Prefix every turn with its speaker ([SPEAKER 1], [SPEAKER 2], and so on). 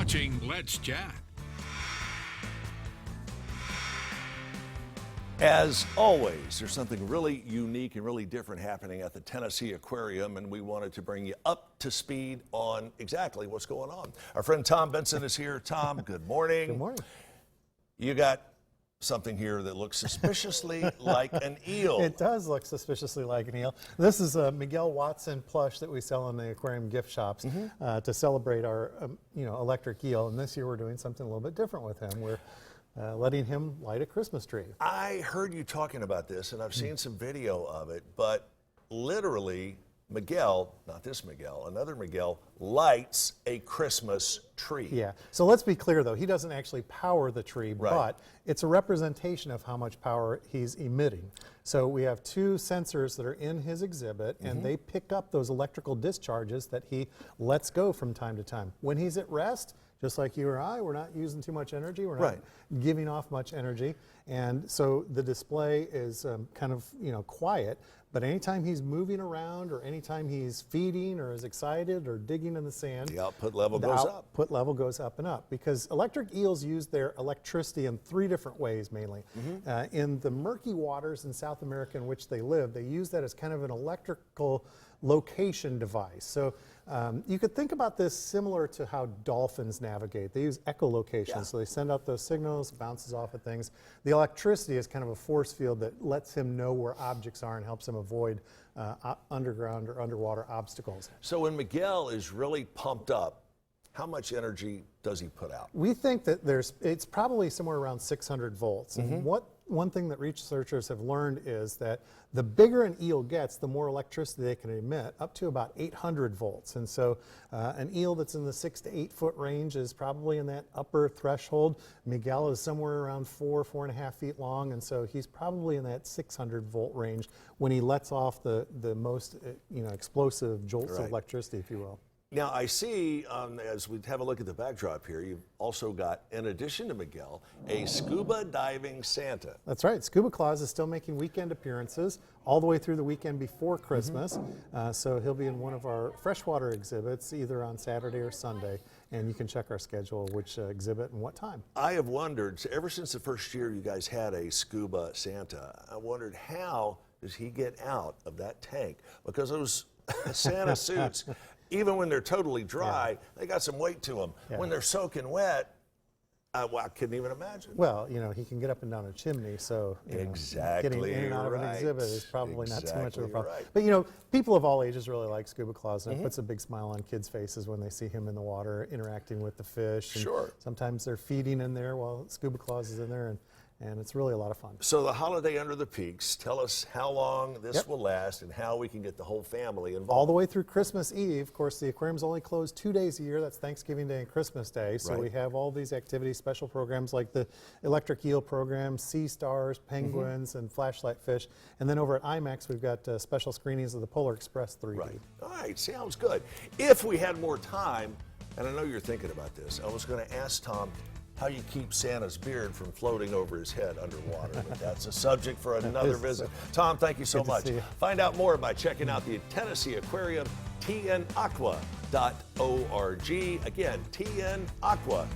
[SPEAKER 1] watching Let's Chat.
[SPEAKER 2] As always, there's something really unique and really different happening at the Tennessee Aquarium, and we wanted to bring you up to speed on exactly what's going on. Our friend Tom Benson is here. Tom, good morning.
[SPEAKER 3] Good morning.
[SPEAKER 2] You got something here that looks suspiciously like an eel.
[SPEAKER 3] It does look suspiciously like an eel. This is a Miguel Watson plush that we sell in the aquarium gift shops to celebrate our electric eel. And this year we're doing something a little bit different with him. We're letting him light a Christmas tree.
[SPEAKER 2] I heard you talking about this, and I've seen some video of it, but literally Miguel, not this Miguel, another Miguel, lights a Christmas tree.
[SPEAKER 3] Yeah. So let's be clear, though. He doesn't actually power the tree,
[SPEAKER 2] Right.
[SPEAKER 3] but it's a representation of how much power he's emitting. So we have two sensors that are in his exhibit, and they pick up those electrical discharges that he lets go from time to time. When he's at rest, just like you or I, we're not using too much energy. We're not giving off much energy. And so the display is kind of, quiet. But anytime he's moving around or anytime he's feeding or is excited or digging in the sand,
[SPEAKER 2] The output level goes up.
[SPEAKER 3] output level goes up and up, because electric eels use their electricity in three different ways mainly. In the murky waters in South America in which they live, they use that as kind of an electrical location device. So you could think about this similar to how dolphins navigate. They use echolocation, so they send out those signals, bounces off of things. The electricity is kind of a force field that lets him know where objects are and helps him avoid underground or underwater obstacles.
[SPEAKER 2] So when Miguel is really pumped up, how much energy does he put out?
[SPEAKER 3] We think that it's probably somewhere around 600 volts. And one thing that researchers have learned is that the bigger an eel gets, the more electricity they can emit, up to about 800 volts. And so an eel that's in the 6 to 8 foot range is probably in that upper threshold. Miguel is somewhere around 4.5 feet long, and so he's probably in that 600 volt range when he lets off the most explosive jolts of electricity, if you will.
[SPEAKER 2] Now, I see, as we have a look at the backdrop here, you've also got, in addition to Miguel, a scuba diving Santa.
[SPEAKER 3] That's right. Scuba Claus is still making weekend appearances all the way through the weekend before Christmas. So he'll be in one of our freshwater exhibits either on Saturday or Sunday. And you can check our schedule, which exhibit and what time.
[SPEAKER 2] I have wondered, ever since the first year you guys had a scuba Santa, I wondered how does he get out of that tank? Because those Santa suits, even when they're totally dry, they got some weight to them. When they're soaking wet, I couldn't even imagine.
[SPEAKER 3] Well, he can get up and down a chimney, so getting in and out of an exhibit is probably not too much of a problem. But people of all ages really like Scuba Claus, and it puts a big smile on kids' faces when they see him in the water interacting with the fish. And sometimes they're feeding in there while Scuba Claus is in there, and it's really a lot of fun.
[SPEAKER 2] So the holiday under the peaks, tell us how long this will last and how we can get the whole family involved.
[SPEAKER 3] All the way through Christmas Eve. Of course, the aquarium's only closed 2 days a year. That's Thanksgiving Day and Christmas Day. So we have all these activities, special programs like the electric eel program, sea stars, penguins, and flashlight fish. And then over at IMAX, we've got special screenings of the Polar Express 3D.
[SPEAKER 2] Right. All right, sounds good. If we had more time, and I know you're thinking about this, I was going to ask Tom how you keep Santa's beard from floating over his head underwater, but that's a subject for another visit. Tom, thank you so much. Find out more by checking out the Tennessee Aquarium, tnaqua.org. Again, tnaqua.org.